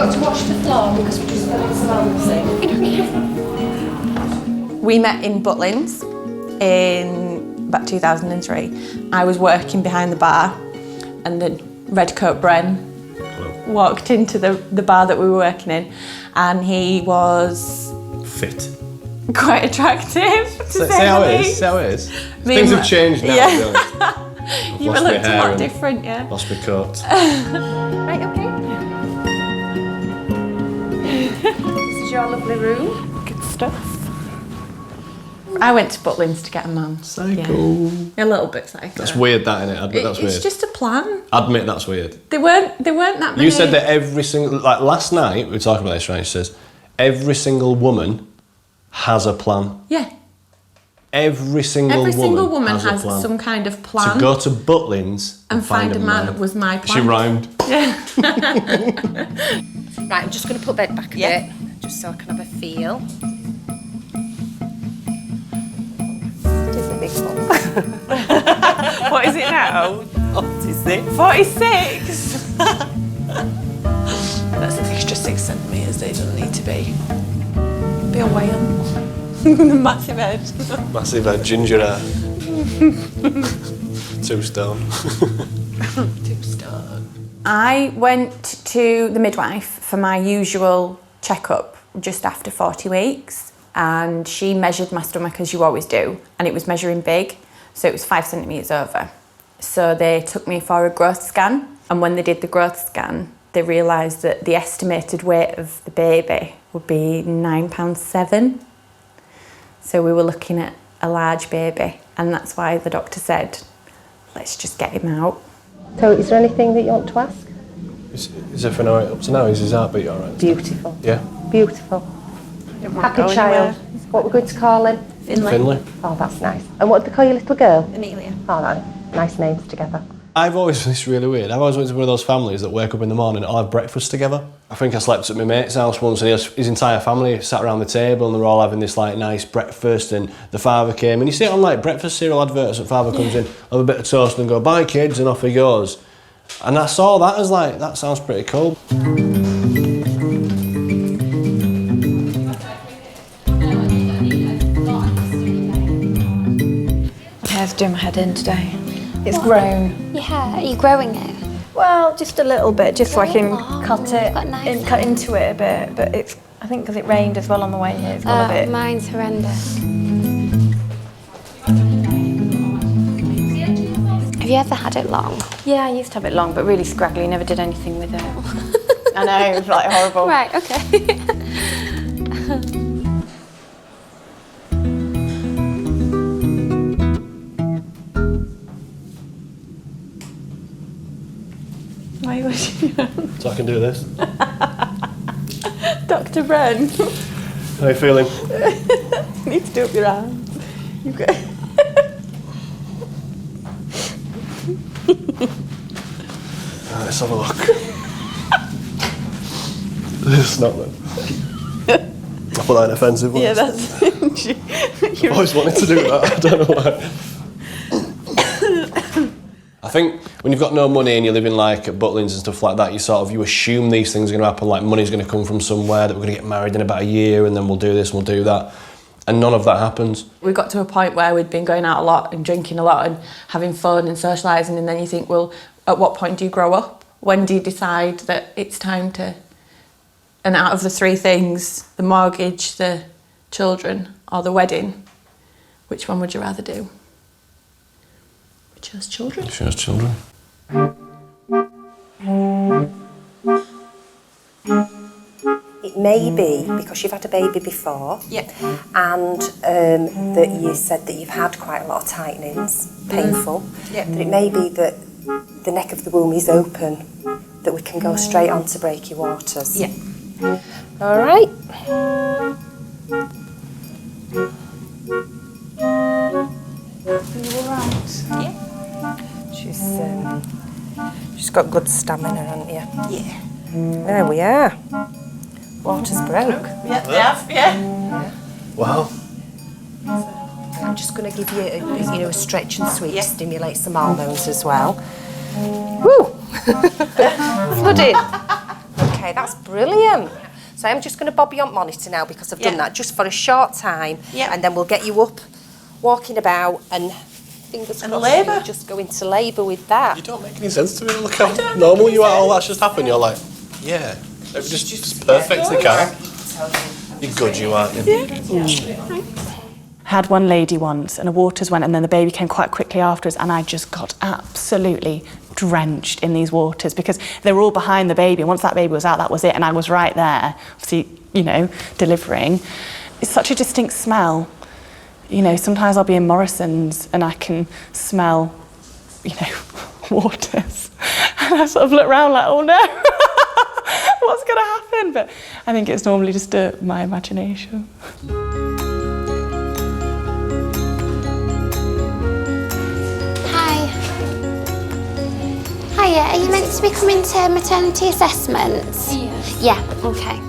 got to wash the floor because we just got it balancing. We met in Butlins in about 2003. I was working behind the bar and the redcoat Bren walked into the bar that we were working in, and he was... fit. Quite attractive, See how it is, see how it is. Things have changed now, to be honest. You looked a lot different, yeah. Lost my coat. Right, okay. This is your lovely room. Good stuff. I went to Butlins to get a man. Psycho. Yeah. A little bit psycho. That's weird, that, innit? Admit that's weird. It's just a plan. Admit that's weird. There weren't that many. You said that every single... Like, last night, we were talking about this, right? She says, every single woman has a plan. Yeah. Every single woman has some kind of plan. To go to Butlins and find a man was my plan. She rhymed. Yeah. Right, I'm just going to put bed back a bit, just so I can have a feel. It is a big one. What is it now? 46. 46? That's an extra 6 centimetres they don't need to be. Be a whale. Massive head. Massive head, ginger hair. 2 stone. 2 stone. I went to the midwife for my usual checkup just after 40 weeks, and she measured my stomach as you always do, and it was measuring big, so it was 5 centimetres over. So they took me for a growth scan, and when they did the growth scan, they realised that the estimated weight of the baby would be £9.7. So we were looking at a large baby, and that's why the doctor said, let's just get him out. So is there anything that you want to ask? Is everything all right up to now? Is his heartbeat all right? Beautiful. Yeah? Beautiful. Happy child. What we're going to call him? Finley. Oh, that's nice. And what did they call your little girl? Amelia. Oh, nice names together. I've always, this is really weird, I've always went to one of those families that wake up in the morning and all have breakfast together. I think I slept at my mate's house once and his entire family sat around the table and they're all having this like nice breakfast, and the father came, and you see it on like breakfast cereal adverts that father comes in, have a bit of toast and go, bye kids, and off he goes. And I saw that as like, that sounds pretty cool. Hair's doing my head in today. It's grown. Yeah, are you growing it? Well, just a little bit, just so I can cut nice cut into it a bit. But it's, I think because it rained as well on the way here, it's got a bit. Mine's horrendous. Have you ever had it long? Yeah, I used to have it long, but really scraggly. Never did anything with it. I know, it was like horrible. Right, okay. Why are you washing your hands? So I can do this. Dr. Bren. How are you feeling? You need to do up your hands. You've got... Let's have a look. It's not then. I put that in offensive ones. Yeah, that's... I've always wanted to do that, I don't know why. I think when you've got no money and you're living like at Butlins and stuff like that, you assume these things are going to happen, like money's going to come from somewhere, that we're going to get married in about a year and then we'll do this and we'll do that. And none of that happens. We got to a point where we'd been going out a lot and drinking a lot and having fun and socialising, and then you think, well, at what point do you grow up? When do you decide that it's time to... And out of the 3 things, the mortgage, the children or the wedding, which one would you rather do? We chose children. We chose children. It may be because you've had a baby before, and that you said that you've had quite a lot of tightenings, painful, that it may be that the neck of the womb is open, that we can go straight on to breaky waters. Yeah. All right. You all right? Yeah. She's got good stamina, hasn't you? Yeah. There we are. Water's broke. Yeah, they have, yeah. Wow. I'm just going to give you a stretch and sweep to stimulate some hormones as well. Woo! Flooded. Okay. Okay, that's brilliant. So I'm just going to bob you on monitor now because I've done that just for a short time. Yeah. And then we'll get you up, walking about, and fingers crossed labour. you'll just go into labour with that. You don't make any sense to me. Look how normal you are. All that's just happened. You're like, yeah, just perfectly calm. You're good, you aren't you? Had one lady once and the waters went and then the baby came quite quickly afterwards and I just got absolutely drenched in these waters because they were all behind the baby and once that baby was out, that was it, and I was right there, obviously, you know, delivering. It's such a distinct smell. You know, sometimes I'll be in Morrison's and I can smell, you know, waters. And I sort of look around like, oh no, what's going to happen? But I think it's normally just my imagination. Hiya, are you meant to be coming to maternity assessments? Yeah, okay.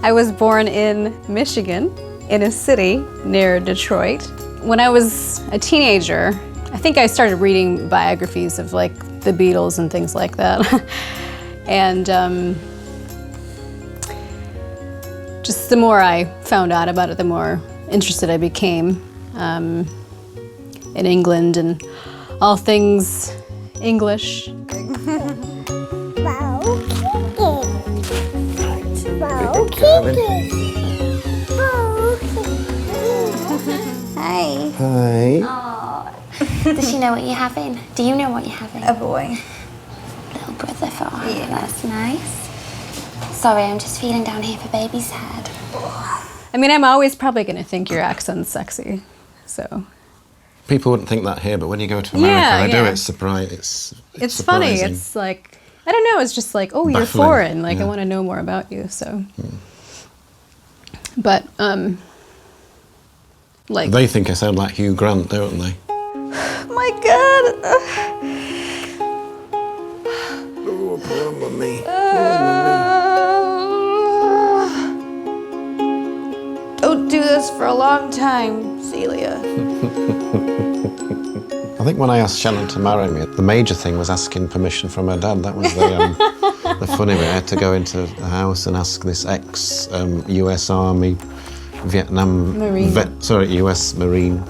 I was born in Michigan, in a city near Detroit. When I was a teenager, I think I started reading biographies of like the Beatles and things like that. And just the more I found out about it, the more interested I became in England and all things English. Hi. Hi. Oh, does she know what you're having? Do you know what you're having? A boy. Little brother for her. Yeah. That's nice. Sorry, I'm just feeling down here for baby's head. I mean, I'm always probably going to think your accent's sexy, so. People wouldn't think that here, but when you go to America, they do. It's surprise. It's funny. It's like, I don't know. It's just like, oh, you're Baffling. foreign. Like, I want to know more about you. So, but like They think I sound like Hugh Grant, don't they? my God. Oh, poor mummy. Don't do this for a long time, Celia. I think when I asked Shannon to marry me, the major thing was asking permission from her dad. That was the funny bit. I had to go into the house and ask this ex-US Army, Vietnam... Marine. US Marine.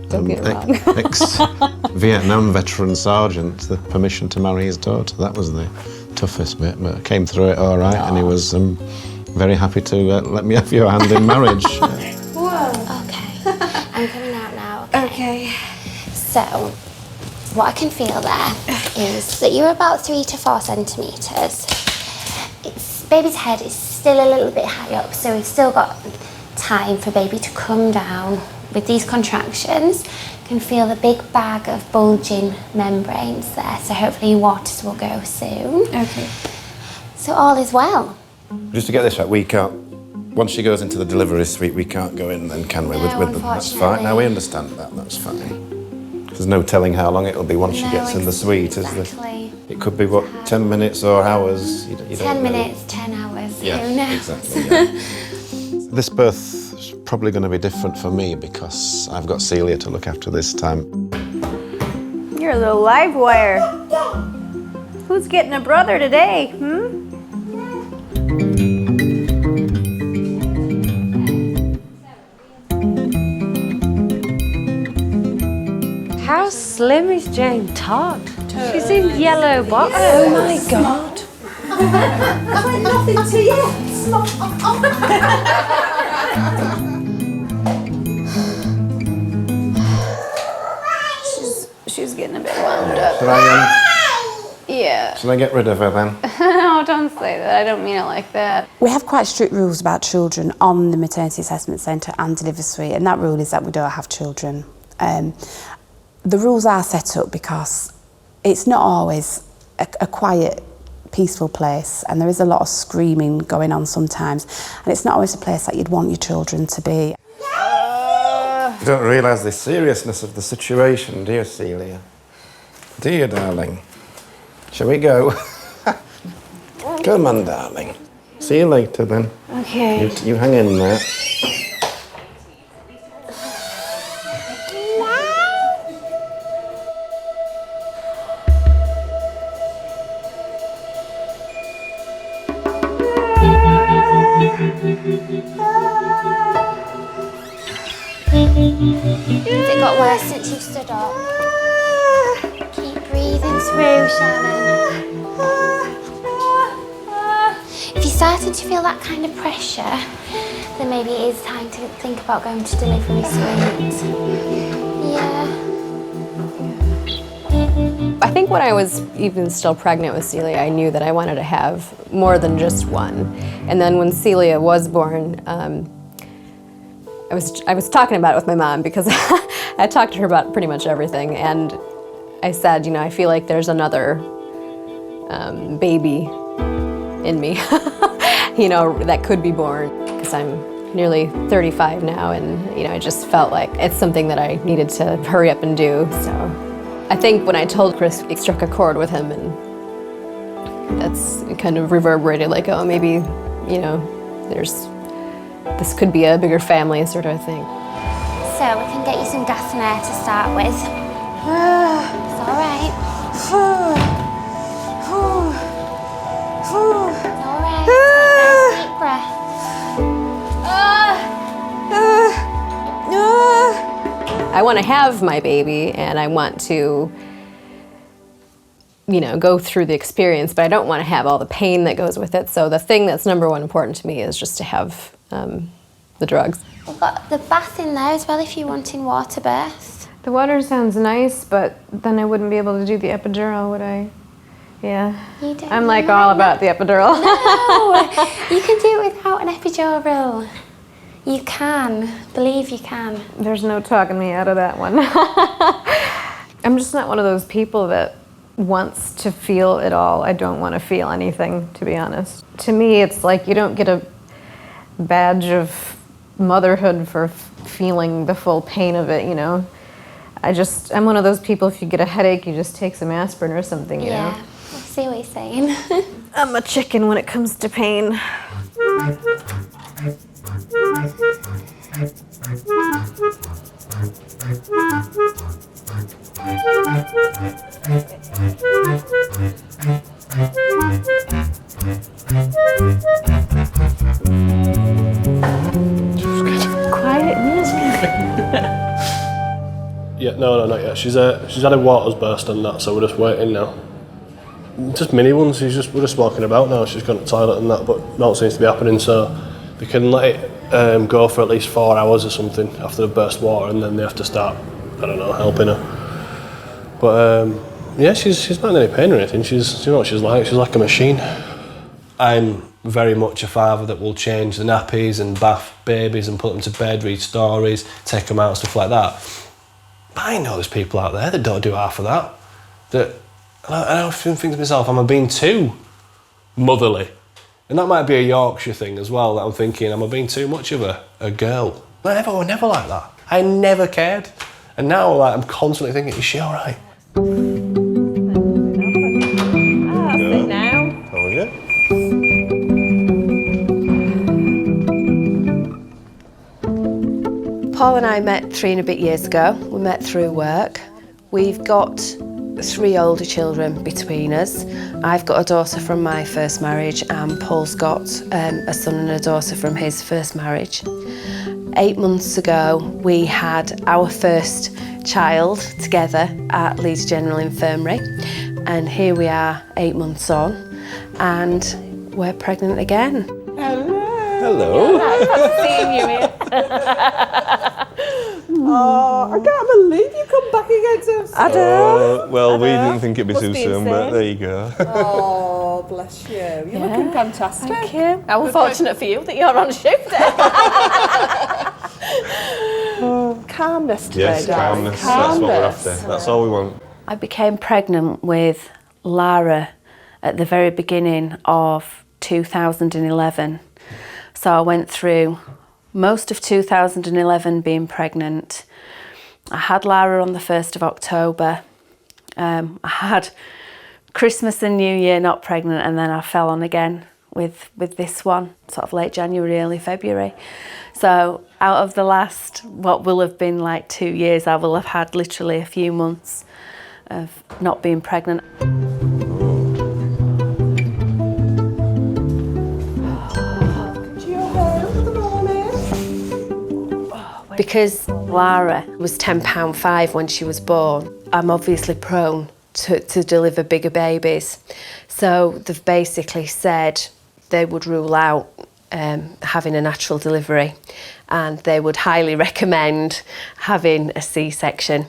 Don't get it wrong. Ex-Vietnam veteran sergeant the permission to marry his daughter. That was the toughest bit, but I came through it all right, and he was very happy to let me have your hand in marriage. Whoa. Okay. I'm coming out now. Okay. So, what I can feel there is that you're about 3 to 4 centimetres. Baby's head is still a little bit high up, so we've still got time for baby to come down. With these contractions, you can feel the big bag of bulging membranes there, so hopefully your waters will go soon. Okay. So all is well. Just to get this right, we can't... Once she goes into the delivery suite, we can't go in then, can we? No, with them. That's fine. Now we understand that. That's fine. There's no telling how long it'll be once she gets in the suite, is there? Exactly. It could be, what, 10 minutes or hours? You 10 don't know. minutes, 10 hours. Yeah, Who knows? exactly. Yeah. This birth is probably going to be different for me because I've got Celia to look after this time. You're a little live wire. Who's getting a brother today, How slim is Jane Todd? She's in yellow bottoms. Oh my God. Nothing to you. She's getting a bit wound up. Yeah. Should I get rid of her then? No, don't say that. I don't mean it like that. We have quite strict rules about children on the maternity assessment centre and delivery suite, and that rule is that we don't have children. The rules are set up because it's not always a quiet, peaceful place, and there is a lot of screaming going on sometimes, and it's not always a place that you'd want your children to be. You don't realise the seriousness of the situation, do you, Celia? Do you, darling? Shall we go? Come on, darling. See you later, then. Okay. You hang in there. Has it got worse since you've stood up? Keep breathing through, Shannon. If you're starting to feel that kind of pressure, then maybe it is time to think about going to delivery suite. Yeah. I think when I was even still pregnant with Celia, I knew that I wanted to have more than just one. And then when Celia was born, I was talking about it with my mom because I talked to her about pretty much everything. And I said, you know, I feel like there's another baby in me, you know, that could be born. Because I'm nearly 35 now, and, you know, I just felt like it's something that I needed to hurry up and do, so. I think when I told Chris, it struck a chord with him, and that's kind of reverberated, like, oh, maybe, you know, this could be a bigger family sort of thing. So we can get you some gas and air to start with. It's all right. It's all right. Take a nice deep breath. I want to have my baby, and I want to, you know, go through the experience, but I don't want to have all the pain that goes with it. So the thing that's number one important to me is just to have the drugs. We've got the bath in there as well if you're wanting water birth. The water sounds nice, but then I wouldn't be able to do the epidural, would I? Yeah. You don't I'm like all about the epidural. No, you can do it without an epidural. You can. Believe you can. There's no talking me out of that one. I'm just not one of those people that wants to feel it all. I don't want to feel anything, to be honest. To me, it's like you don't get a badge of motherhood for feeling the full pain of it, you know? I'm one of those people, if you get a headache, you just take some aspirin or something, you know? I see what you're saying. I'm a chicken when it comes to pain. Quiet music. Yeah, no, not yet. She's had a water's burst and that, so we're just waiting now. Just mini ones. We're just walking about now. She's gone to the toilet and that, but nothing seems to be happening. So they can let it go for at least 4 hours or something after the burst water, and then they have to start, I don't know, helping her. But yeah, she's not in any pain or anything. She's, you know what she's like. She's like a machine. I'm very much a father that will change the nappies and bath babies and put them to bed, read stories, take them out, stuff like that. But I know there's people out there that don't do half of that. I often think to myself, am I being too motherly? And that might be a Yorkshire thing as well, that I'm thinking, am I being too much of a girl? I was never like that. I never cared. And now I'm constantly thinking, is she all right? Sit now. Oh, yeah. Paul and I met 3 and a bit years ago. We met through work. We've got 3 older children between us. I've got a daughter from my first marriage, and Paul's got a son and a daughter from his first marriage. 8 months ago, we had our first child together at Leeds General Infirmary, and here we are 8 months on, and we're pregnant again. Hello. Nice seeing you here. Oh, I can't believe you come back again so soon. Well, we didn't think it'd be too soon, but there you go. Oh, bless you. You're looking fantastic. Thank you. How unfortunate for you that you're on shift. Calmness today, Yes, darling. calmness. That's what we're after. That's all we want. I became pregnant with Lara at the very beginning of 2011. So I went through most of 2011 being pregnant. I had Lara on the 1st of October. I had Christmas and New Year not pregnant, and then I fell on again with this one, sort of late January, early February. So out of the last, what will have been like 2 years, I will have had literally a few months of not being pregnant. Because Lara was £10.5 when she was born. I'm obviously prone to deliver bigger babies. So they've basically said they would rule out having a natural delivery, and they would highly recommend having a C-section.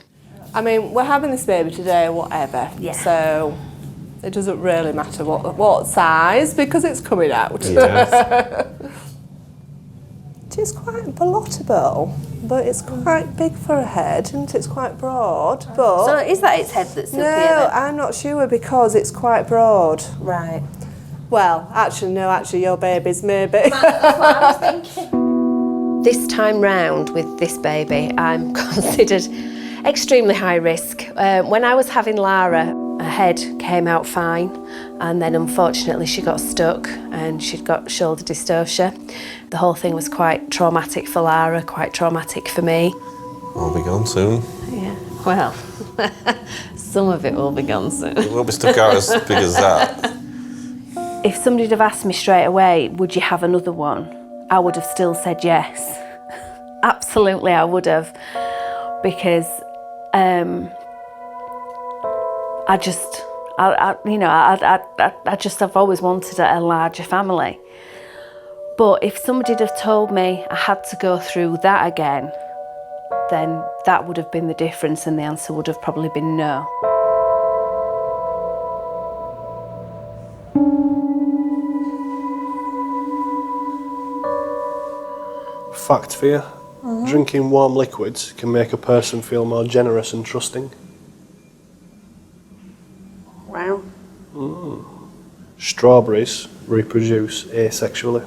I mean, we're having this baby today or whatever, so it doesn't really matter what size, because it's coming out. Yes. It is quite ballotable, but it's quite big for a head, and it's quite broad. But So is that its head that's up here no, then? I'm not sure, because it's quite broad. Right. Well, actually, your baby's maybe. That's what I was thinking. This time round with this baby, I'm considered extremely high risk. When I was having Lara, her head came out fine, and then unfortunately she got stuck and she'd got shoulder dystocia. The whole thing was quite traumatic for Lara, quite traumatic for me. I'll be gone soon. Yeah, well, some of it will be gone soon. It won't be stuck out as big as that. If somebody'd have asked me straight away, would you have another one? I would have still said yes. Absolutely, I would have, because I've always wanted a larger family. But if somebody'd have told me I had to go through that again, then that would have been the difference, and the answer would have probably been no. Fact for you, drinking warm liquids can make a person feel more generous and trusting. Wow. Strawberries reproduce asexually.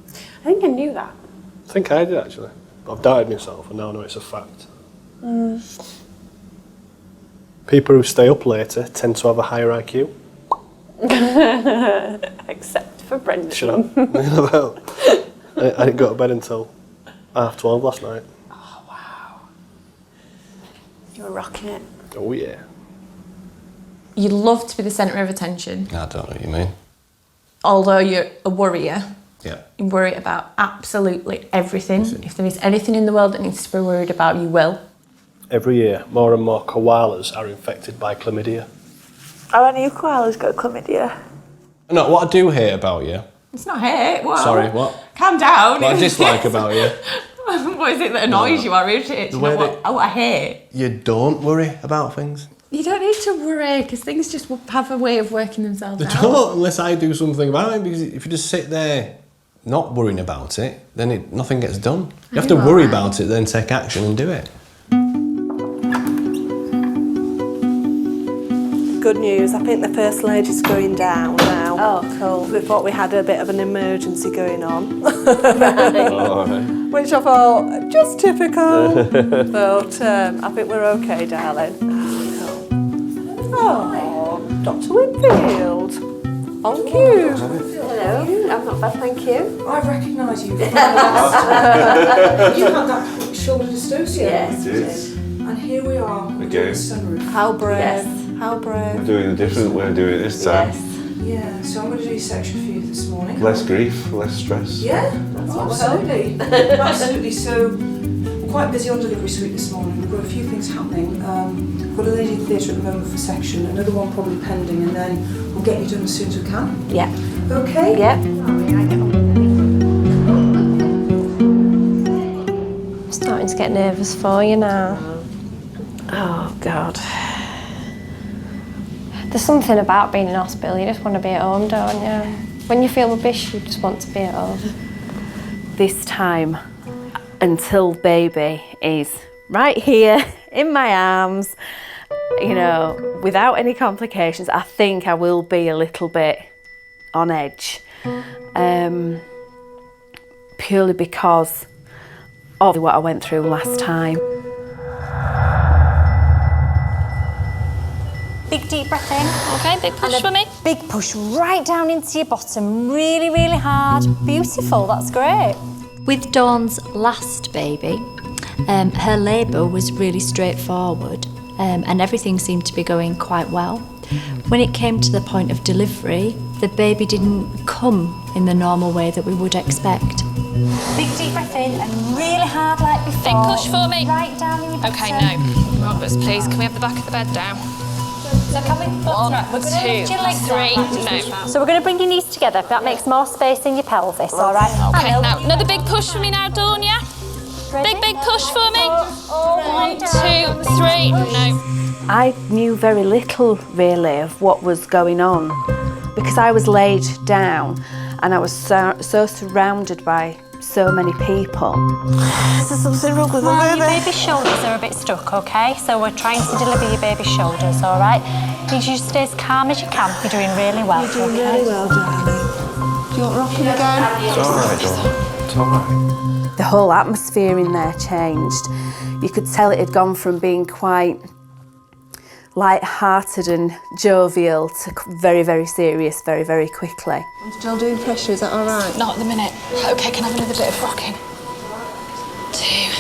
I think I knew that. I think I did actually, but I've doubted myself and now I know it's a fact. People who stay up later tend to have a higher IQ. Except for Brendan. Shut up. I didn't go to bed until 12:30 last night. Oh, wow. You were rocking it. Oh yeah. You love to be the centre of attention. I don't know what you mean. Although you're a worrier, Yeah. you worry about absolutely everything. If there is anything in the world that needs to be worried about, you will. Every year, more and more koalas are infected by chlamydia. Oh, any of koalas got chlamydia? No, what I do hate about you... It's not hate. Whoa. Sorry, what? Calm down. What I dislike about you... What is it that annoys you? Or irritates you? What I hate. You don't worry about things. You don't need to worry, because things just have a way of working themselves They out. don't, unless I do something about it, because if you just sit there not worrying about it, then nothing gets done. You have to worry about it, then take action and do it. Good news, I think the First Lady's going down now. Oh, cool. We thought we had a bit of an emergency going on. All right. Which I thought, just typical. But I think we're okay, darling. Oh, Dr. Winfield. On cue. Hello. I'm not bad, thank you. I recognise you. You had that shoulder dystocia. Yes. It is. And here we are. Again. Sunroof. How brave. Yes. How brave. We're doing a different way of doing it this time. Yes. Yeah, so I'm going to do a section for you this morning. Less grief, less stress. Yeah, absolutely. Absolutely. So we're quite busy on delivery suite this morning. We've got a few things happening. We've got a lady in theatre at the moment for section, another one probably pending, and then we'll get you done as soon as we can. Yeah. Okay? Yeah. I'm starting to get nervous for you now. Oh, God. There's something about being in hospital, you just want to be at home, don't you? When you feel rubbish, you just want to be at home. This time, until baby is right here in my arms, you know, without any complications, I think I will be a little bit on edge. Purely because of what I went through last time. Big deep breath in. Okay, big push for me. Big push right down into your bottom, really, really hard. Beautiful, that's great. With Dawn's last baby, her labour was really straightforward and everything seemed to be going quite well. When it came to the point of delivery, the baby didn't come in the normal way that we would expect. Big deep breath in and really hard like before. Big push for me. Right down in your bottom. Okay, no. Roberts, please, can we have the back of the bed down? So can we... One, right, we're going to lift your legs three, up. no. So we're going to bring your knees together. That makes more space in your pelvis, all right? Okay, now, another big push for me now, Dawn, yeah? Big push for me. 1, 2, 3, no. I knew very little, really, of what was going on because I was laid down and I was so surrounded by so many people. There's something wrong with the baby. Your baby's shoulders are a bit stuck, okay? So we're trying to deliver your baby's shoulders, all right? Need you to stay as calm as you can. You're doing really well, You're doing really well, darling. Do you want rocking again? It's all right, Dawn. It's all right. The whole atmosphere in there changed. You could tell it had gone from being quite light-hearted and jovial to very, very serious very, very quickly. I'm still doing pressure, is that all right? Not at the minute. Okay, can I have another bit of rocking? 2,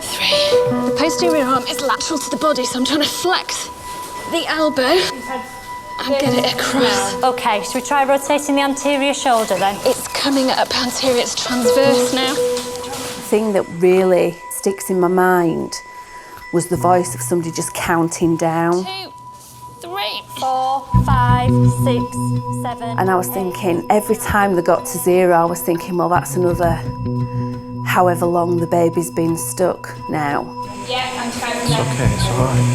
3. The posterior arm is lateral to the body, so I'm trying to flex the elbow and get it across. Okay, should we try rotating the anterior shoulder then? It's coming up anterior, it's transverse now. The thing that really sticks in my mind was the voice of somebody just counting down. 2, 3, 4, 5, 6, 7. And I was thinking, every time they got to 0, I was thinking, well, that's another however long the baby's been stuck now. Yeah, I'm trying to. It's okay, it's all right.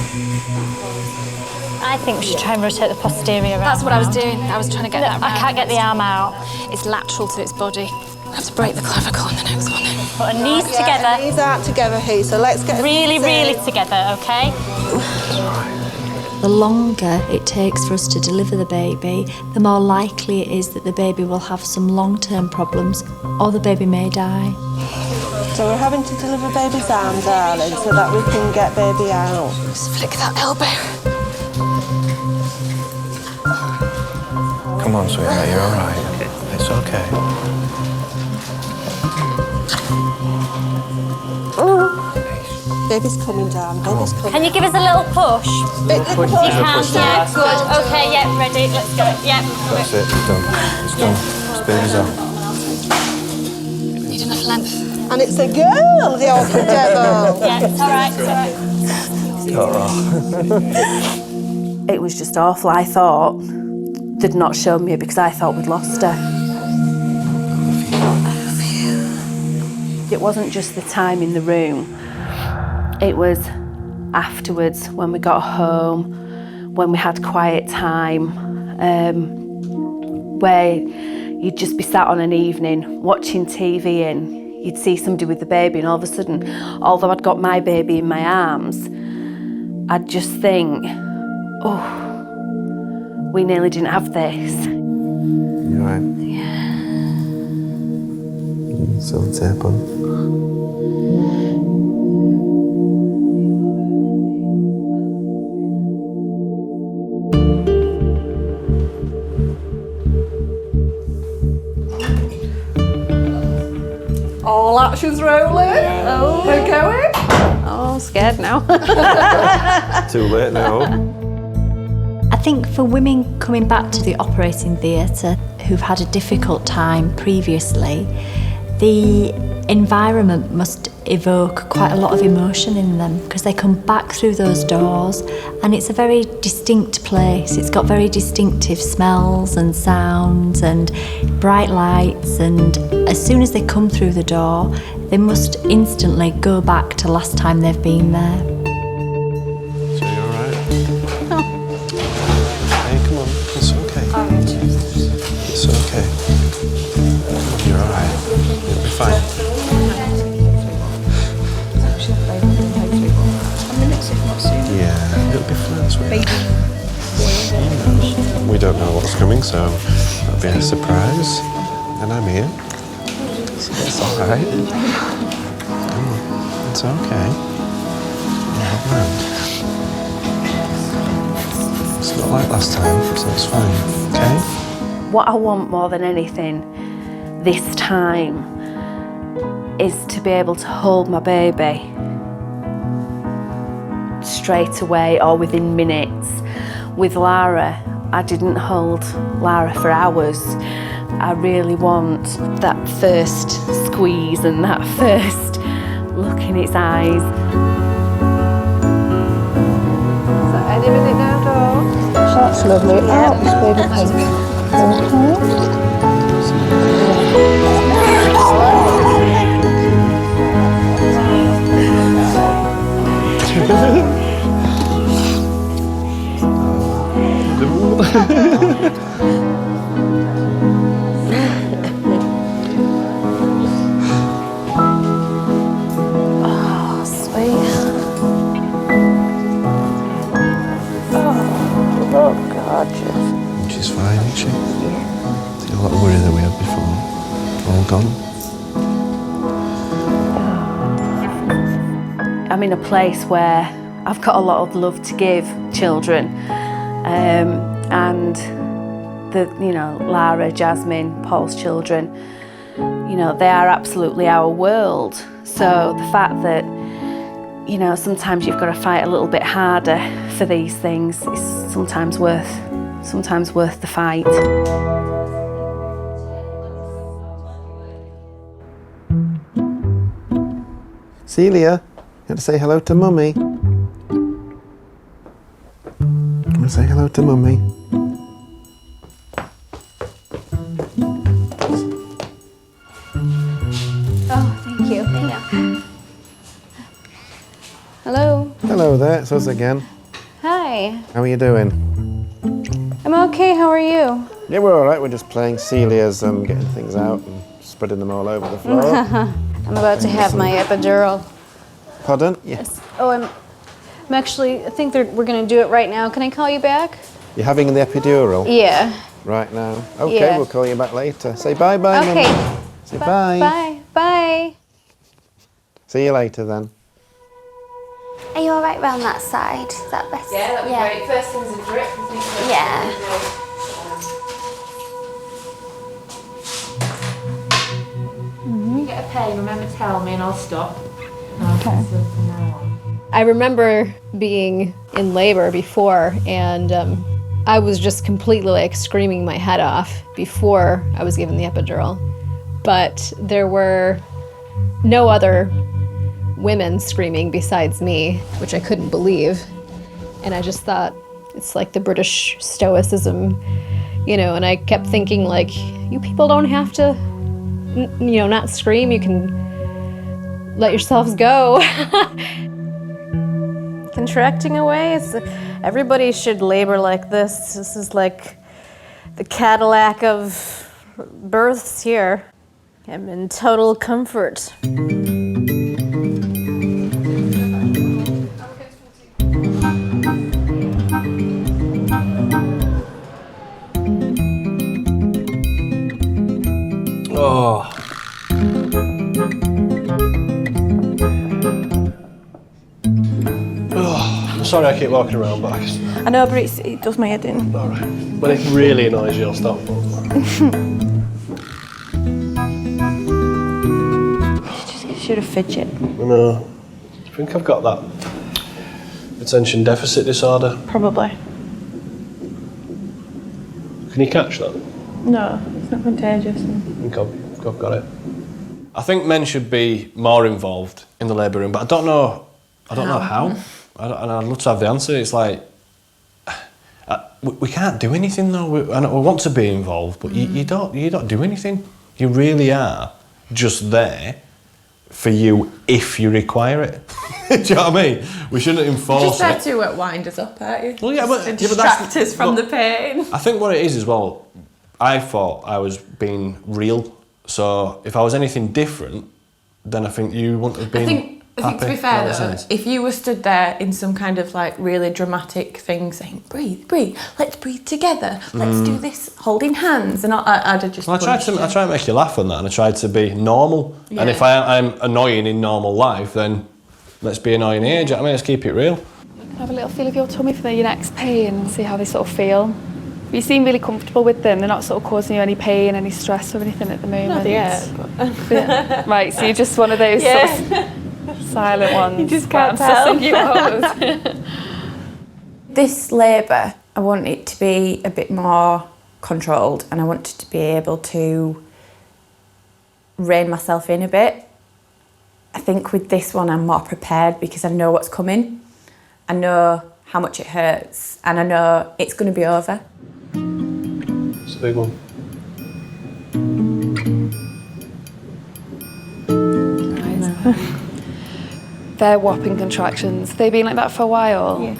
I think we should try and rotate the posterior arm. That's what I was doing. I was trying to get that round. I can't get the arm out. It's lateral to its body. I have to break the clavicle on the next one. Put our knees together. Knees out together here, so let's get really together, okay? The longer it takes for us to deliver the baby, the more likely it is that the baby will have some long-term problems or the baby may die. So we're having to deliver baby's arm, darling, so that we can get baby out. Just flick that elbow. Come on, sweetheart, you're all right. It's okay. Baby's coming down, baby's coming. Can you give us a little push? Little push. You can, yeah, good. Okay, yeah, ready, let's go. Yeah. That's it, it's done. It's done. It's baby's out. Need enough length. And it's a girl, the old devil. Yeah, it's all right, it's all right. It was just awful. I thought they'd not shown me because I thought we'd lost her. It wasn't just the time in the room. It was afterwards, when we got home, when we had quiet time, where you'd just be sat on an evening watching TV and you'd see somebody with the baby and all of a sudden, although I'd got my baby in my arms, I'd just think, oh, we nearly didn't have this. You all right? Yeah. Still tape on. All actions rolling. Oh, we're going. Oh, I'm scared now. Too late now. I think for women coming back to the operating theatre who've had a difficult time previously, the environment must evoke quite a lot of emotion in them because they come back through those doors and it's a very distinct place. It's got very distinctive smells and sounds and bright lights, and as soon as they come through the door, they must instantly go back to last time they've been there. So you're all right? Hey, come on. It's okay. It's okay. You're all right. You'll be fine. Yeah, it'll be fine, sweetheart. We don't know what's coming, so it'll be a surprise. And I'm here. So it's all right. Come on. It's okay. Yeah, man. It's not like last time, so it's fine, okay? What I want more than anything this time is to be able to hold my baby straight away or within minutes. With Lara, I didn't hold Lara for hours I really want that first squeeze and that first look in its eyes. Is that any minute now, doll? That's lovely. Yeah. Oh, this baby Oh, sweetheart. Oh, look, gorgeous. She's fine, isn't she? Yeah. A lot of worry that we had before. All gone. I'm in a place where I've got a lot of love to give children, and Lara, Jasmine, Paul's children, they are absolutely our world. So the fact that, sometimes you've got to fight a little bit harder for these things is sometimes worth the fight. Celia, you got to say hello to Mummy. Come and say hello to Mummy. Oh, thank you. Hello. Hello there, it's us again. Hi. How are you doing? I'm okay. How are you? Yeah, we're all right. We're just playing Celia's, getting things out and spreading them all over the floor. I'm about to have my epidural. Pardon? Yes. Oh, I think we're going to do it right now. Can I call you back? You're having the epidural? Yeah. Right now. Okay, Yeah. we'll call you back later. Say bye-bye, Okay. Mum. Say bye. Bye. Bye. See you later then. Are you all right round that side? Is that best? Yeah, that'd be great. First thing's a drip. Yeah. You get a pain, remember to tell me and I'll stop. Okay. I remember being in labor before, and I was just completely screaming my head off before I was given the epidural. But there were no other women screaming besides me, which I couldn't believe. And I just thought, it's like the British stoicism, and I kept thinking, you people don't have to, not scream. You can let yourselves go. Contracting away, everybody should labor like this. This is like the Cadillac of births here. I'm in total comfort. Oh. I'm sorry I keep walking around, but I know, but it does my head in. All right. When it really annoys you, I'll stop. Should have fidget. No. I think I've got that attention deficit disorder. Probably. Can you catch that? No, it's not contagious. I think I've got it. I think men should be more involved in the labour room, but I don't know how. And I'd love to have the answer. It's like, we can't do anything though. We want to be involved, but you don't do anything. You really are just there for you if you require it. Do you know what I mean? We shouldn't enforce it. Just there to wind us up, aren't you? Well, yeah, but to distract us from the pain. I think what it is as well, I thought I was being real. So if I was anything different, then I think you wouldn't have been I think to be fair though, if you were stood there in some kind of really dramatic thing saying, breathe, let's breathe together, let's do this, holding hands, and I'd have just I try to make you laugh on that, and I tried to be normal. Yeah. And if I'm annoying in normal life, then let's be annoying here. Do you know what I mean? Let's keep it real. Have a little feel of your tummy for your next pain and see how they sort of feel. You seem really comfortable with them. They're not sort of causing you any pain, any stress or anything at the moment. Not yet. Yeah. Right, so you're just one of those sort of silent ones. You just can't tell. This labour, I want it to be a bit more controlled, and I wanted to be able to rein myself in a bit. I think with this one I'm more prepared because I know what's coming. I know how much it hurts, and I know it's going to be over. It's a big one. They're whopping contractions. They've been like that for a while. Yeah.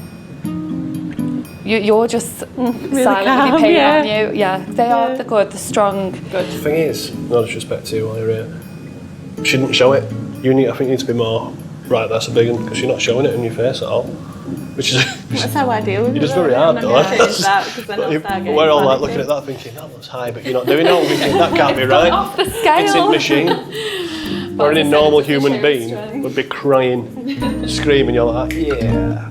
You're just Really silent calm, with your pain, yeah. aren't you? Yeah, they are the good, the strong. The thing is, no disrespect to you while you're here, she didn't show it. I think you need to be more, right, that's a big one, because you're not showing it in your face at all. Which is That's how I deal with it. It is very hard though. We're all like looking at at that thinking, that looks high, but you're not doing it. We're thinking, that can't be right. Off the scale. It's in machine. Or any normal human being would be crying, screaming, you're like, yeah.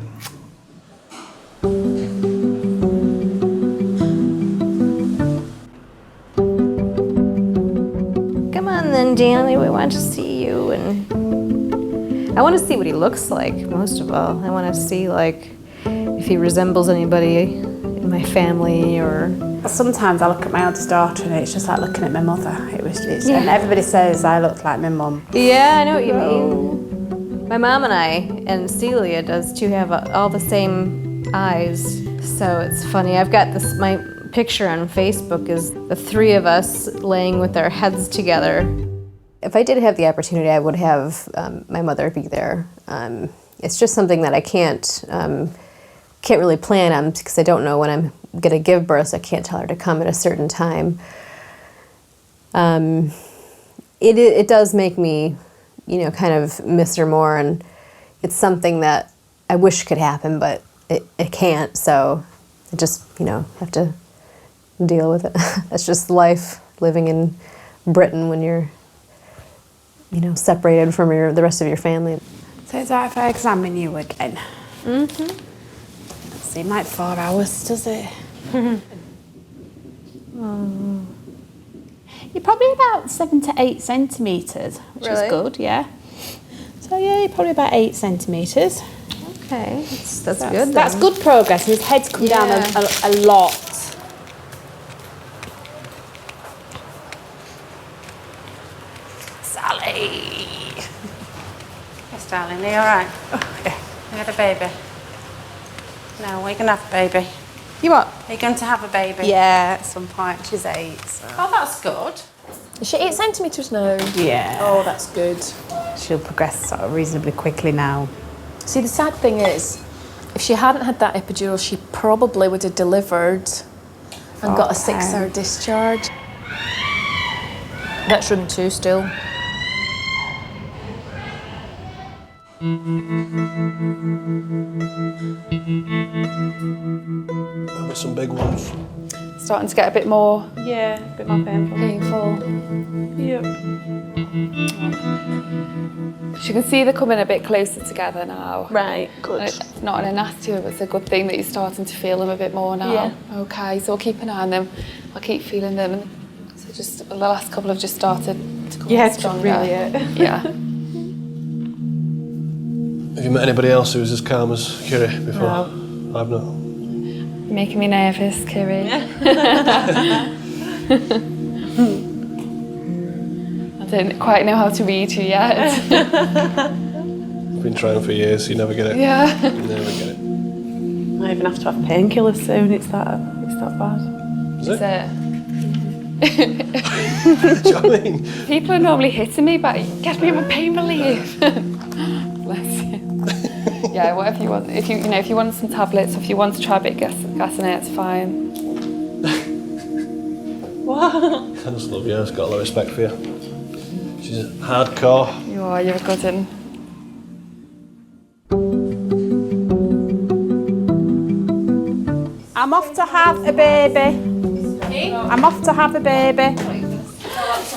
Come on then, Danny, we want to see you. And I want to see what he looks like, most of all. I want to see, like, if he resembles anybody in my family or... Sometimes I look at my eldest daughter and it's just like looking at my mother. And everybody says I look like my mum. Yeah, I know what you mean. My mom and I, and Celia does too, have all the same eyes. So it's funny. I've got this, my picture on Facebook is the three of us laying with our heads together. If I did have the opportunity, I would have my mother be there. It's just something that I can't really plan on because I don't know when I'm going to give birth, so I can't tell her to come at a certain time. It does make me, kind of miss her more, and it's something that I wish could happen, but it can't, so I just, have to deal with it. That's just life, living in Britain when you're, separated from the rest of your family. So is that if I examine you again? Mm-hmm. Doesn't seem like 4 hours, does it? Oh. You're probably about 7 to 8 centimetres, which is good, yeah. So yeah, you're probably about 8 centimetres. Okay, that's good. That's good progress. His head's come down a lot. Sally! Yes, darling, are you alright? Oh, yeah. You had a baby? No, we're going to have a baby. You what? Are you going to have a baby? Yeah, at some point. She's 8. So. Oh, that's good. Is she 8 centimetres now? Yeah. Oh, that's good. She'll progress sort of reasonably quickly now. See, the sad thing is, if she hadn't had that epidural, she probably would have delivered and got a 6-hour discharge. That's room 2 still. There'll be some big ones. Starting to get a bit more... Yeah, a bit more painful. Yep. You can see they're coming a bit closer together now. Right, good. It's not in a nasty way, but it's a good thing that you're starting to feel them a bit more now. Yeah. Okay, so I'll keep an eye on them. I'll keep feeling them. So just the last couple have just started to come stronger. Brilliant. Yeah. Have you met anybody else who's as calm as Kirri before? No. I've not. You're making me nervous, Kirri. I don't quite know how to read you yet. I've been trying for years, you never get it. Yeah. You never get it. I even have to have painkillers soon. It's that bad. Is it? Do you know what I mean? People are normally hitting me, but get me my pain relief. Bless you. Yeah, whatever you want. If you want some tablets, or if you want to try a bit of gas in it, it's fine. What? I just love you, I've got a lot of respect for you. She's hardcore. You are, you're a good one. I'm off to have a baby. I'm off to have a baby.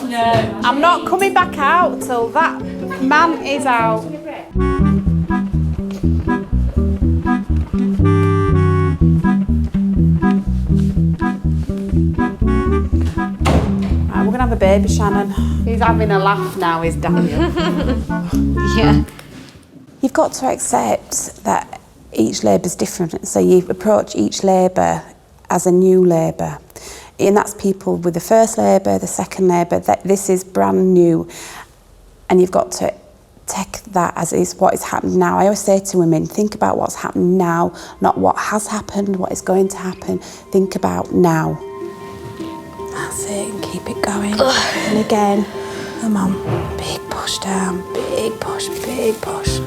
No. I'm not coming back out till that man is out. Right, we're gonna have a baby, Shannon. He's having a laugh now, is Daniel. Yeah. You've got to accept that each labour is different, so you approach each labour as a new labour. And that's people with the first labour, the second labour. This is brand new, and you've got to take that as is what is happening now. I always say to women, think about what's happening now, not what has happened, what is going to happen. Think about now. That's it, and keep it going. And again, come on, big push down, big push, big push.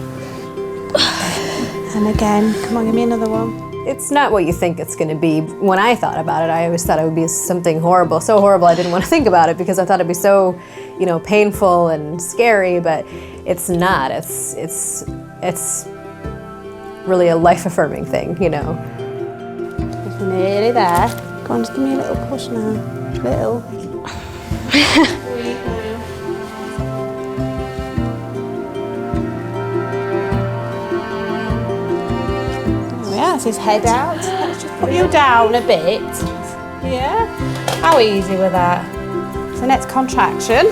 And again, come on, give me another one. It's not what you think it's going to be. When I thought about it, I always thought it would be something horrible, so horrible I didn't want to think about it because I thought it'd be so, you know, painful and scary, but it's not. It's really a life-affirming thing, you know. Nearly there. Go on, just give me a little push now. Little. That's his head out. Let's just put you down a bit. Yeah? How easy with that? So next contraction.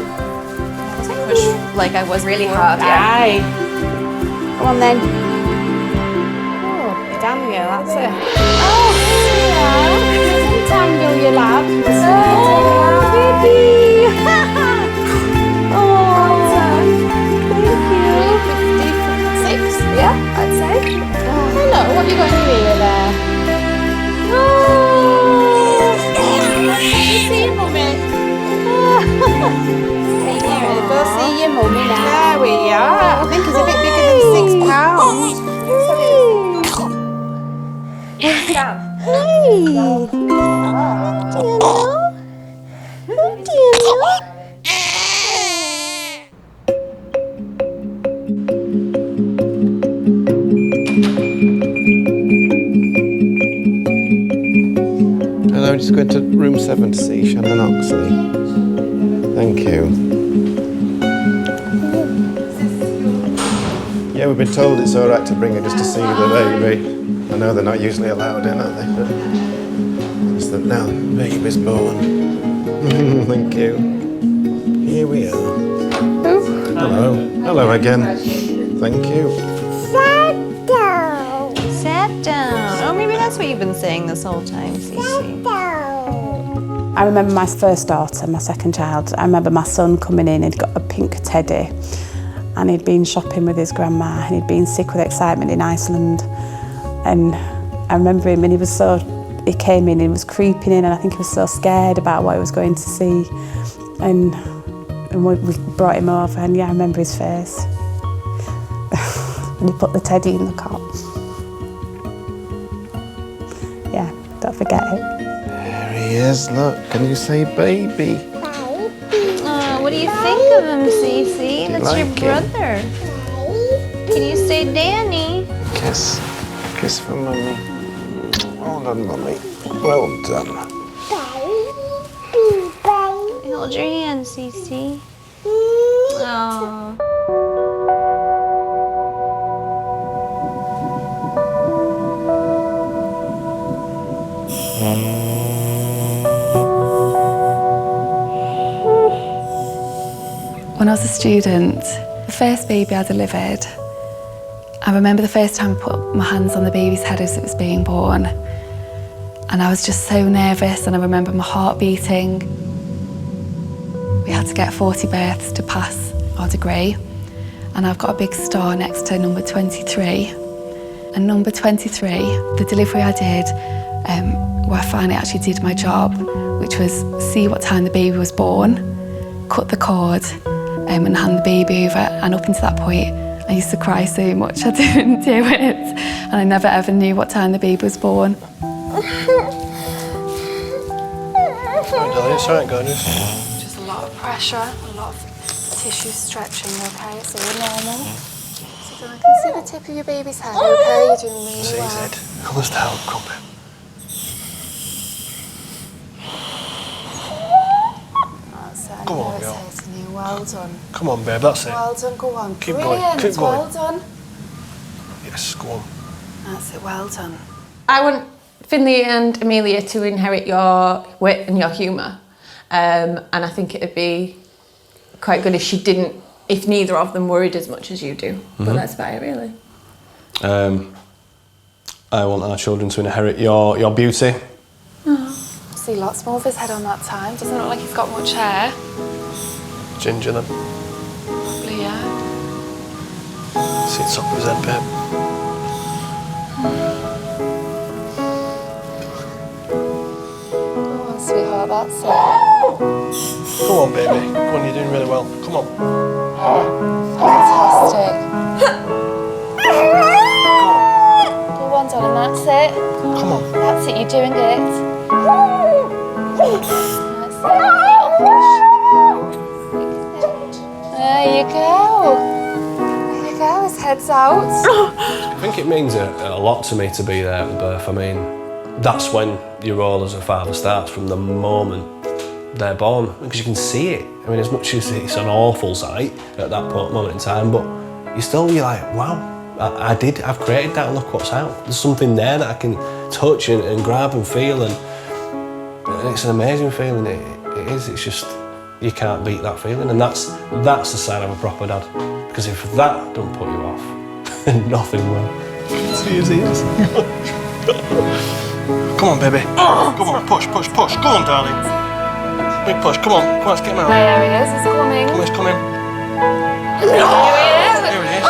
Push like I was really hard, yeah. Come on then. Oh, damn you, that's it. Oh, yeah. Untangle your lab. Oh, baby. Oh, thank you. 6, yeah, I'd say. Hello, what have you got in your ear there? Oh! See your mummy. Go see your mummy now. There we are. I think it's a bit bigger than £6. Hey! Do you know? Do you know? I'm just going to room 7 to see Shannon Oxley. Thank you. Yeah, we've been told it's all right to bring her just to see the baby. I know they're not usually allowed in, are they? But it's that now the baby's born. Thank you. Here we are. Hello. Hello again. Thank you. Sit down. Oh, maybe that's what you've been saying this whole time, Cece. I remember my first daughter, my second child. I remember my son coming in, he'd got a pink teddy and he'd been shopping with his grandma and he'd been sick with excitement in Iceland. And I remember him and he came in and he was creeping in and I think he was so scared about what he was going to see. And we brought him over and yeah, I remember his face. And he put the teddy in the cot. Yeah, don't forget it. There he is, look. Can you say baby? Oh, what do you think of him, Cece? That's like your him? brother. Can you say Danny? Kiss. Kiss for mummy. Well done, mummy. Well done. Hold your hand, Cece. Oh. When I was a student, the first baby I delivered, I remember the first time I put my hands on the baby's head as it was being born. And I was just so nervous and I remember my heart beating. We had to get 40 births to pass our degree. And I've got a big star next to number 23. And number 23, the delivery I did, where I finally actually did my job, which was see what time the baby was born, cut the cord, and hand the baby over. And up until that point, I used to cry so much I didn't do it. And I never ever knew what time the baby was born. It's alright, gorgeous. Just a lot of pressure, a lot of tissue stretching, okay? So you're normal. So I can see the tip of your baby's head, okay? You're doing really well. Almost out, come on. That's it. I Go know on, it's girl. hurting you. Well done. Come on, babe, that's it. Well done, go on. Keep Brilliant. going, keep going. Well done. Yes, go on. That's it, well done. I want Finley and Amelia to inherit your wit and your humour. And I think it'd be quite good if she didn't, if neither of them worried as much as you do. But that's about it, really. I want our children to inherit your beauty. Oh, see lots more of his head on that time. Doesn't look like he's got much hair. Ginger then. Probably, yeah. See the top of his head, babe. Go on, sweetheart, that's it. Go on, baby. Go on, you're doing really well. Come on. Fantastic. Go on, darling, that's it. Come on. That's it, you're doing it. That's it. There you go. There you go, his head's out. I think it means a lot to me to be there at the birth. I mean, that's when your role as a father starts, from the moment they're born, because you can see it. I mean, as much as it's an awful sight at that moment in time, but you're like, wow, I've created that, and look what's out. There's something there that I can touch and grab and feel, and it's an amazing feeling. It is. It's just, you can't beat that feeling, and that's the sign of a proper dad. Because if that don't put you off, nothing will. See his ears. Come on, baby. Come on, push. Go on, darling. Big push. Come on, let's get him out. There he is. He's coming. Come on, he's coming. Here he is. Here it is.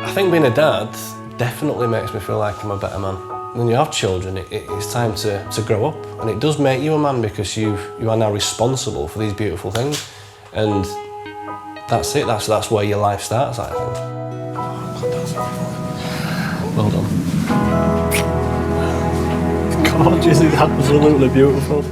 I think being a dad definitely makes me feel like I'm a better man. When you have children, it's time to grow up, and it does make you a man, because you are now responsible for these beautiful things, and that's it. That's where your life starts, I think. Well done. God, isn't that absolutely beautiful?